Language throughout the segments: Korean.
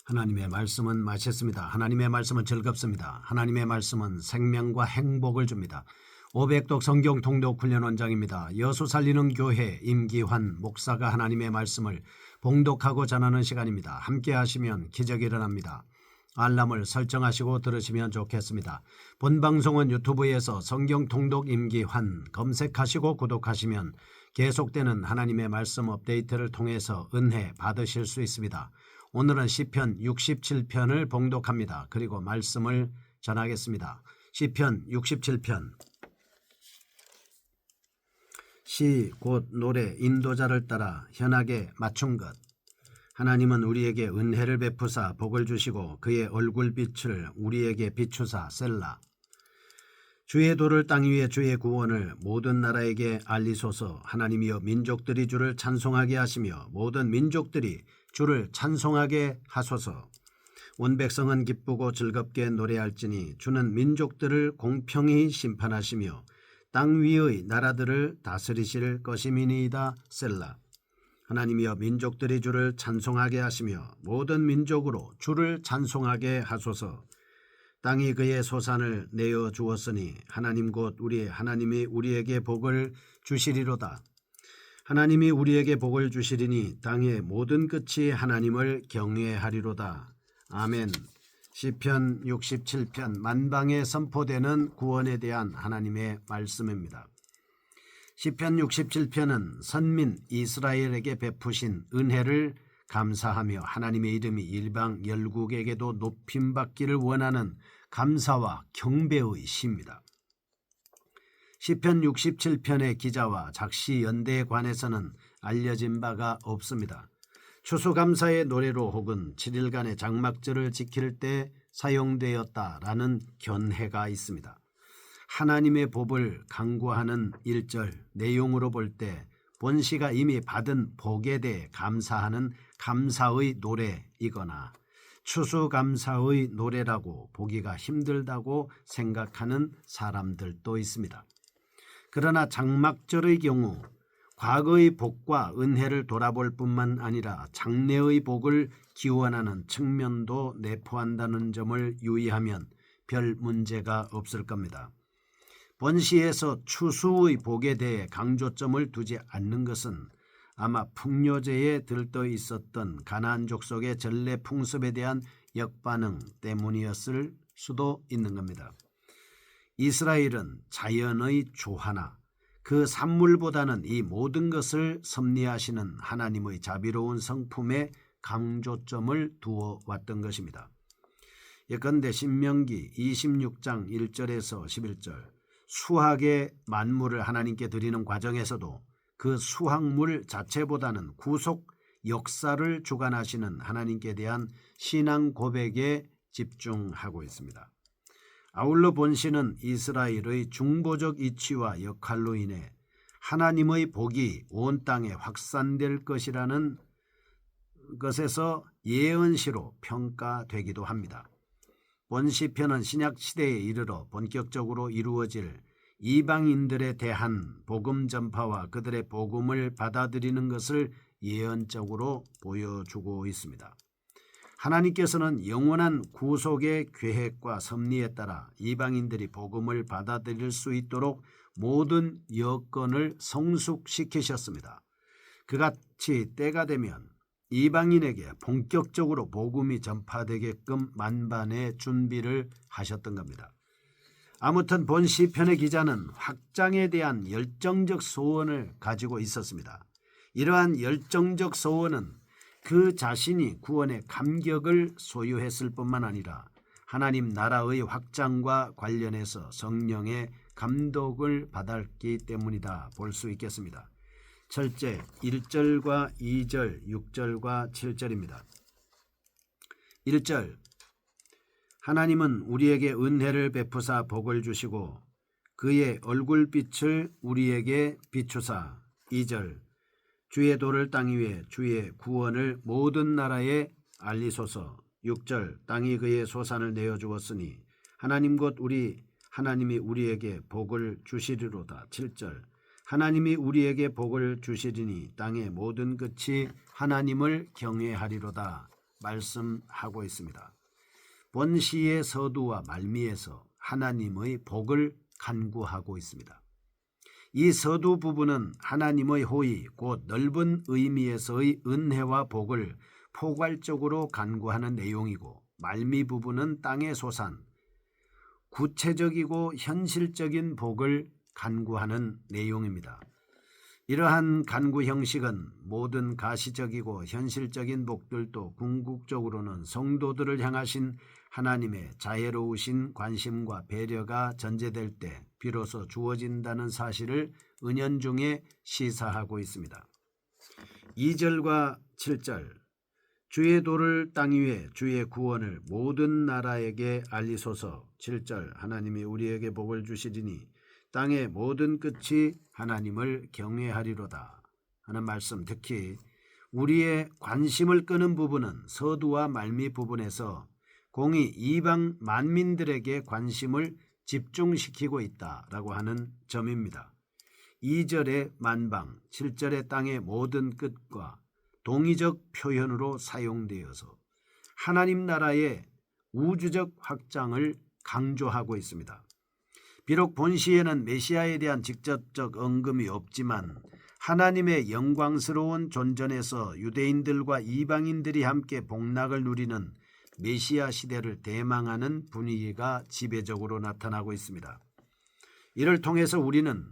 하나님의 말씀은 맛있습니다. 하나님의 말씀은 즐겁습니다. 하나님의 말씀은 생명과 행복을 줍니다. 500독 성경 통독 훈련 원장입니다. 여수 살리는 교회 임기환 목사가 하나님의 말씀을 봉독하고 전하는 시간입니다. 함께 하시면 기적이 일어납니다. 알람을 설정하시고 들으시면 좋겠습니다. 본 방송은 유튜브에서 성경 통독 임기환 검색하시고 구독하시면 계속되는 하나님의 말씀 업데이트를 통해서 은혜 받으실 수 있습니다. 오늘은 시편 67편을 봉독합니다. 그리고 말씀을 전하겠습니다. 시편 67편. 시 곧 노래 인도자를 따라 현악에 맞춘 것. 하나님은 우리에게 은혜를 베푸사 복을 주시고 그의 얼굴빛을 우리에게 비추사 셀라. 주의 도를 땅 위에 주의 구원을 모든 나라에게 알리소서. 하나님이여 민족들이 주를 찬송하게 하시며 모든 민족들이 주를 찬송하게 하소서. 온 백성은 기쁘고 즐겁게 노래할지니 주는 민족들을 공평히 심판하시며 땅 위의 나라들을 다스리실 것임이니이다. 셀라. 하나님이여 민족들이 주를 찬송하게 하시며 모든 민족으로 주를 찬송하게 하소서. 땅이 그의 소산을 내어 주었으니 하나님 곧 우리 하나님이 우리에게 복을 주시리로다. 하나님이 우리에게 복을 주시리니 땅의 모든 끝이 하나님을 경외하리로다. 아멘. 시편 67편 만방에 선포되는 구원에 대한 하나님의 말씀입니다. 시편 67편은 선민 이스라엘에게 베푸신 은혜를 감사하며 하나님의 이름이 일방 열국에게도 높임받기를 원하는 감사와 경배의 시입니다. 시편 67편의 기자와 작시 연대에 관해서는 알려진 바가 없습니다. 추수감사의 노래로 혹은 7일간의 장막절을 지킬 때 사용되었다라는 견해가 있습니다. 하나님의 복을 강구하는 1절 내용으로 볼 때 본시가 이미 받은 복에 대해 감사하는 감사의 노래이거나 추수감사의 노래라고 보기가 힘들다고 생각하는 사람들도 있습니다. 그러나 장막절의 경우 과거의 복과 은혜를 돌아볼 뿐만 아니라 장래의 복을 기원하는 측면도 내포한다는 점을 유의하면 별 문제가 없을 겁니다. 본시에서 추수의 복에 대해 강조점을 두지 않는 것은 아마 풍요제에 들떠 있었던 가나안 족속의 전래 풍습에 대한 역반응 때문이었을 수도 있는 겁니다. 이스라엘은 자연의 조화나 그 산물보다는 이 모든 것을 섭리하시는 하나님의 자비로운 성품에 강조점을 두어 왔던 것입니다. 예컨대 신명기 26장 1절에서 11절 수확의 만물을 하나님께 드리는 과정에서도 그 수확물 자체보다는 구속 역사를 주관하시는 하나님께 대한 신앙 고백에 집중하고 있습니다. 아울러 본시는 이스라엘의 중보적 이치와 역할로 인해 하나님의 복이 온 땅에 확산될 것이라는 것에서 예언시로 평가되기도 합니다. 본시편은 신약시대에 이르러 본격적으로 이루어질 이방인들에 대한 복음 전파와 그들의 복음을 받아들이는 것을 예언적으로 보여주고 있습니다. 하나님께서는 영원한 구속의 계획과 섭리에 따라 이방인들이 복음을 받아들일 수 있도록 모든 여건을 성숙시키셨습니다. 그같이 때가 되면 이방인에게 본격적으로 복음이 전파되게끔 만반의 준비를 하셨던 겁니다. 아무튼 본 시편의 기자는 확장에 대한 열정적 소원을 가지고 있었습니다. 이러한 열정적 소원은 그 자신이 구원의 감격을 소유했을 뿐만 아니라 하나님 나라의 확장과 관련해서 성령의 감독을 받았기 때문이다 볼 수 있겠습니다. 첫째 1절과 2절 6절과 7절입니다. 1절 하나님은 우리에게 은혜를 베푸사 복을 주시고 그의 얼굴빛을 우리에게 비추사. 2절 주의 도를 땅 위에 주의 구원을 모든 나라에 알리소서. 6절 땅이 그의 소산을 내어주었으니 하나님 곧 우리 하나님이 우리에게 복을 주시리로다. 7절 하나님이 우리에게 복을 주시리니 땅의 모든 끝이 하나님을 경외하리로다. 말씀하고 있습니다. 본시의 서두와 말미에서 하나님의 복을 간구하고 있습니다. 이 서두 부분은 하나님의 호의 곧 넓은 의미에서의 은혜와 복을 포괄적으로 간구하는 내용이고, 말미 부분은 땅의 소산, 구체적이고 현실적인 복을 간구하는 내용입니다. 이러한 간구 형식은 모든 가시적이고 현실적인 복들도 궁극적으로는 성도들을 향하신 하나님의 자애로우신 관심과 배려가 전제될 때 비로소 주어진다는 사실을 은연중에 시사하고 있습니다. 2절과 7절, 주의 도를 땅 위에 주의 구원을 모든 나라에게 알리소서. 7절, 하나님이 우리에게 복을 주시리니 땅의 모든 끝이 하나님을 경외하리로다 하는 말씀, 특히 우리의 관심을 끄는 부분은 서두와 말미 부분에서 공이 이방 만민들에게 관심을 집중시키고 있다라고 하는 점입니다. 2절의 만방, 7절의 땅의 모든 끝과 동의적 표현으로 사용되어서 하나님 나라의 우주적 확장을 강조하고 있습니다. 비록 본시에는 메시아에 대한 직접적 언급이 없지만 하나님의 영광스러운 존전에서 유대인들과 이방인들이 함께 복락을 누리는 메시아 시대를 대망하는 분위기가 지배적으로 나타나고 있습니다. 이를 통해서 우리는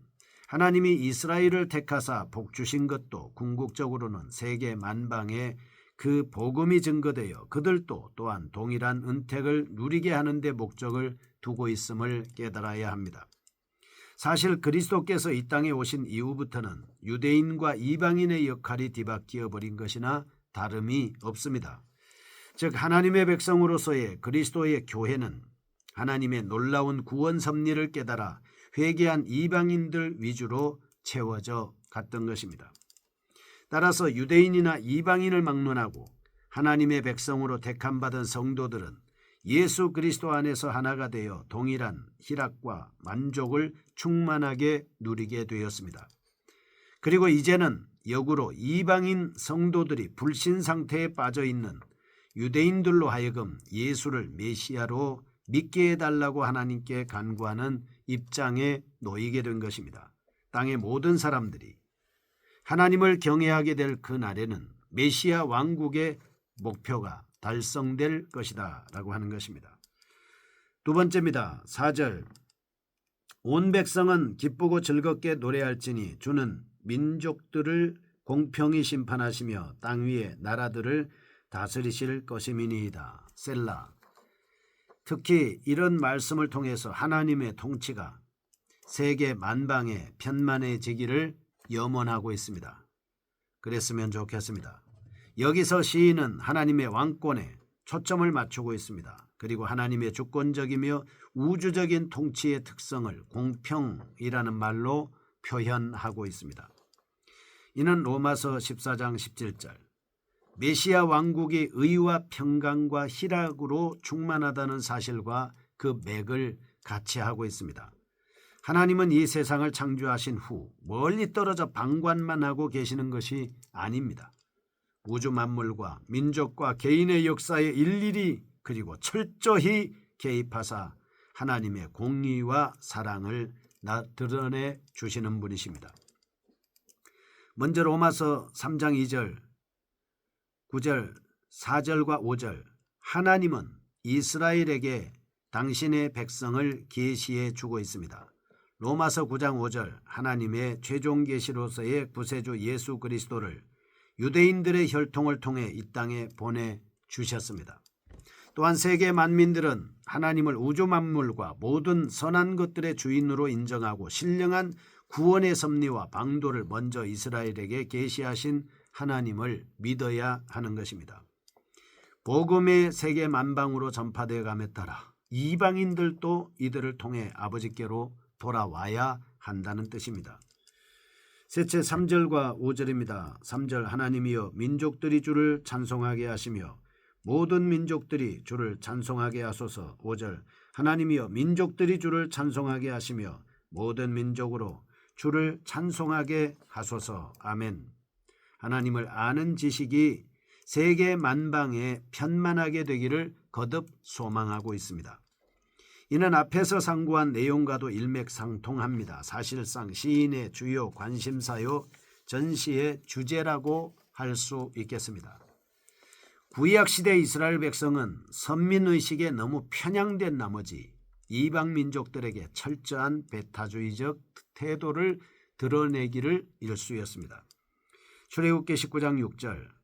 하나님이 이스라엘을 택하사 복 주신 것도 궁극적으로는 세계 만방에 그 복음이 증거되어 그들도 또한 동일한 은택을 누리게 하는 데 목적을 두고 있음을 깨달아야 합니다. 사실 그리스도께서 이 땅에 오신 이후부터는 유대인과 이방인의 역할이 뒤바뀌어 버린 것이나 다름이 없습니다. 즉 하나님의 백성으로서의 그리스도의 교회는 하나님의 놀라운 구원 섭리를 깨달아 회개한 이방인들 위주로 채워져 갔던 것입니다. 따라서 유대인이나 이방인을 막론하고 하나님의 백성으로 택함받은 성도들은 예수 그리스도 안에서 하나가 되어 동일한 희락과 만족을 충만하게 누리게 되었습니다. 그리고 이제는 역으로 이방인 성도들이 불신 상태에 빠져 있는 유대인들로 하여금 예수를 메시아로 믿게 해달라고 하나님께 간구하는 입장에 놓이게 된 것입니다. 땅의 모든 사람들이 하나님을 경외하게 될 그 날에는 메시아 왕국의 목표가 달성될 것이다 라고 하는 것입니다. 두 번째입니다. 4절, 온 백성은 기쁘고 즐겁게 노래할지니 주는 민족들을 공평히 심판하시며 땅 위의 나라들을 다스리실 것임이니이다. 셀라. 특히 이런 말씀을 통해서 하나님의 통치가 세계 만방에 편만해지기를 염원하고 있습니다. 그랬으면 좋겠습니다. 여기서 시인은 하나님의 왕권에 초점을 맞추고 있습니다. 그리고 하나님의 주권적이며 우주적인 통치의 특성을 공평이라는 말로 표현하고 있습니다. 이는 로마서 14장 17절, 메시아 왕국이 의와 평강과 희락으로 충만하다는 사실과 그 맥을 같이 하고 있습니다. 하나님은 이 세상을 창조하신 후 멀리 떨어져 방관만 하고 계시는 것이 아닙니다. 우주 만물과 민족과 개인의 역사에 일일이 그리고 철저히 개입하사 하나님의 공의와 사랑을 드러내 주시는 분이십니다. 먼저 로마서 3장 2절, 9절, 4절과 5절, 하나님은 이스라엘에게 당신의 백성을 계시해 주고 있습니다. 로마서 9장 5절, 하나님의 최종 계시로서의 구세주 예수 그리스도를 유대인들의 혈통을 통해 이 땅에 보내주셨습니다. 또한 세계 만민들은 하나님을 우주 만물과 모든 선한 것들의 주인으로 인정하고 신령한 구원의 섭리와 방도를 먼저 이스라엘에게 계시하신 하나님을 믿어야 하는 것입니다. 복음의 세계 만방으로 전파되어 감에 따라 이방인들도 이들을 통해 아버지께로 돌아와야 한다는 뜻입니다. 셋째 3절과 5절입니다. 3절, 하나님이여 민족들이 주를 찬송하게 하시며 모든 민족들이 주를 찬송하게 하소서. 5절, 하나님이여 민족들이 주를 찬송하게 하시며 모든 민족으로 주를 찬송하게 하소서. 아멘. 하나님을 아는 지식이 세계 만방에 편만하게 되기를 거듭 소망하고 있습니다. 이는 앞에서 상고한 내용과도 일맥상통합니다. 사실상 시인의 주요 관심사요 전시의 주제라고 할 수 있겠습니다. 구약시대 이스라엘 백성은 선민의식에 너무 편향된 나머지 이방 민족들에게 철저한 배타주의적 태도를 드러내기를 일쑤였습니다. 출애굽기 19장 6절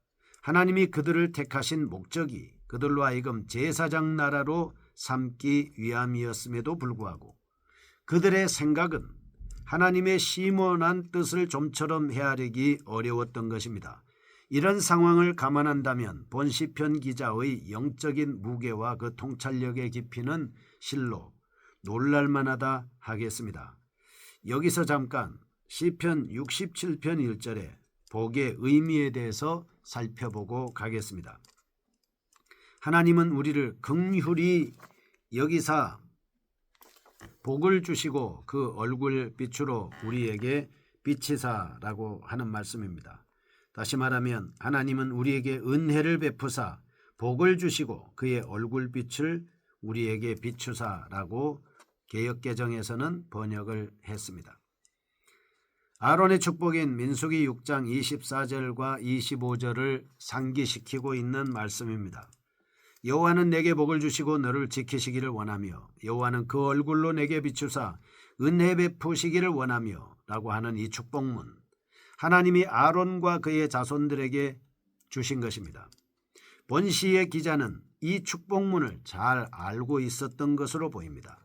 하나님이 그들을 택하신 목적이 그들로 하여금 제사장 나라로 삼기 위함이었음에도 불구하고 그들의 생각은 하나님의 심원한 뜻을 좀처럼 헤아리기 어려웠던 것입니다. 이런 상황을 감안한다면 본 시편 기자의 영적인 무게와 그 통찰력의 깊이는 실로 놀랄만하다 하겠습니다. 여기서 잠깐 시편 67편 1절에 복의 의미에 대해서 살펴보고 가겠습니다. 하나님은 우리를 긍휼히 여기사 복을 주시고 그 얼굴 빛으로 우리에게 비치사라고 하는 말씀입니다. 다시 말하면 하나님은 우리에게 은혜를 베푸사 복을 주시고 그의 얼굴 빛을 우리에게 비추사라고 개역개정에서는 번역을 했습니다. 아론의 축복인 민수기 6장 24절과 25절을 상기시키고 있는 말씀입니다. 여호와는 내게 복을 주시고 너를 지키시기를 원하며 여호와는 그 얼굴로 내게 비추사 은혜 베푸시기를 원하며 라고 하는 이 축복문, 하나님이 아론과 그의 자손들에게 주신 것입니다. 본시의 기자는 이 축복문을 잘 알고 있었던 것으로 보입니다.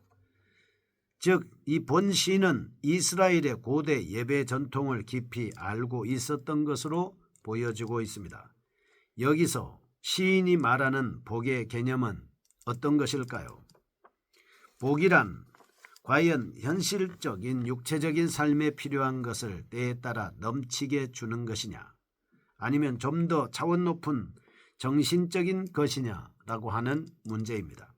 즉, 이 본시는 이스라엘의 고대 예배 전통을 깊이 알고 있었던 것으로 보여지고 있습니다. 여기서 시인이 말하는 복의 개념은 어떤 것일까요? 복이란 과연 현실적인 육체적인 삶에 필요한 것을 때에 따라 넘치게 주는 것이냐, 아니면 좀 더 차원 높은 정신적인 것이냐라고 하는 문제입니다.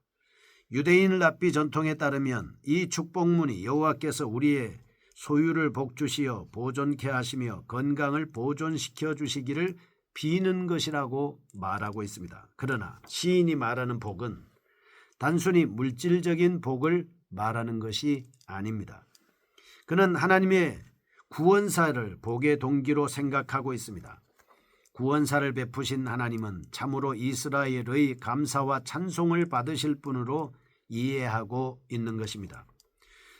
유대인 랍비 전통에 따르면 이 축복문이 여호와께서 우리의 소유를 복주시어 보존케 하시며 건강을 보존시켜 주시기를 비는 것이라고 말하고 있습니다. 그러나 시인이 말하는 복은 단순히 물질적인 복을 말하는 것이 아닙니다. 그는 하나님의 구원사를 복의 동기로 생각하고 있습니다. 구원사를 베푸신 하나님은 참으로 이스라엘의 감사와 찬송을 받으실 분으로 이해하고 있는 것입니다.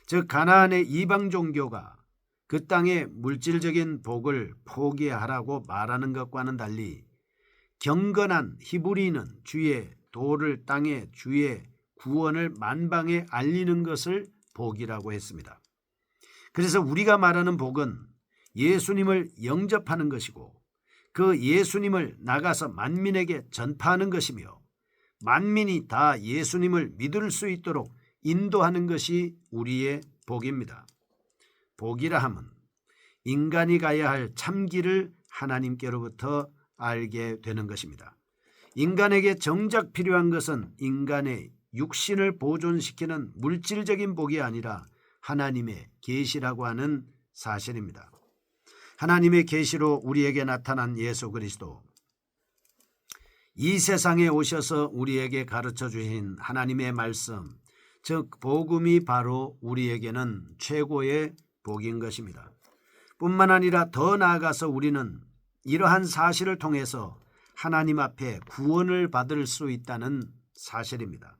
즉, 가나안의 이방 종교가 그 땅의 물질적인 복을 포기하라고 말하는 것과는 달리 경건한 히브리는 주의 도를 땅에 주의 구원을 만방에 알리는 것을 복이라고 했습니다. 그래서 우리가 말하는 복은 예수님을 영접하는 것이고 그 예수님을 나가서 만민에게 전파하는 것이며 만민이 다 예수님을 믿을 수 있도록 인도하는 것이 우리의 복입니다. 복이라 함은 인간이 가야 할 참길을 하나님께로부터 알게 되는 것입니다. 인간에게 정작 필요한 것은 인간의 육신을 보존시키는 물질적인 복이 아니라 하나님의 계시라고 하는 사실입니다. 하나님의 계시로 우리에게 나타난 예수 그리스도, 이 세상에 오셔서 우리에게 가르쳐 주신 하나님의 말씀, 즉 복음이 바로 우리에게는 최고의 복인 것입니다. 뿐만 아니라 더 나아가서 우리는 이러한 사실을 통해서 하나님 앞에 구원을 받을 수 있다는 사실입니다.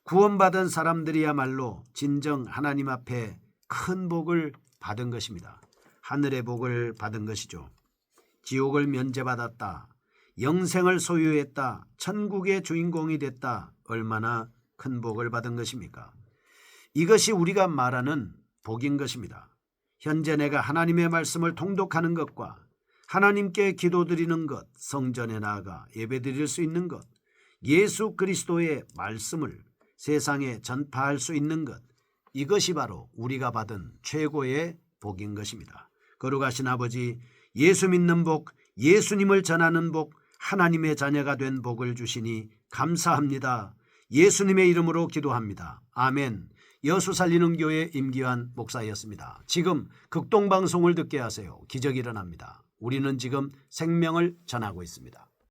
구원받은 사람들이야말로 진정 하나님 앞에 큰 복을 받은 것입니다. 하늘의 복을 받은 것이죠. 지옥을 면제받았다, 영생을 소유했다, 천국의 주인공이 됐다, 얼마나 큰 복을 받은 것입니까? 이것이 우리가 말하는 복인 것입니다. 현재 내가 하나님의 말씀을 통독하는 것과 하나님께 기도드리는 것, 성전에 나아가 예배드릴 수 있는 것, 예수 그리스도의 말씀을 세상에 전파할 수 있는 것, 이것이 바로 우리가 받은 최고의 복인 것입니다. 거룩하신 아버지, 예수 믿는 복, 예수님을 전하는 복, 하나님의 자녀가 된 복을 주시니 감사합니다. 예수님의 이름으로 기도합니다. 아멘. 여수 살리는 교회 임기환 목사였습니다. 지금 극동방송을 듣게 하세요. 기적이 일어납니다. 우리는 지금 생명을 전하고 있습니다.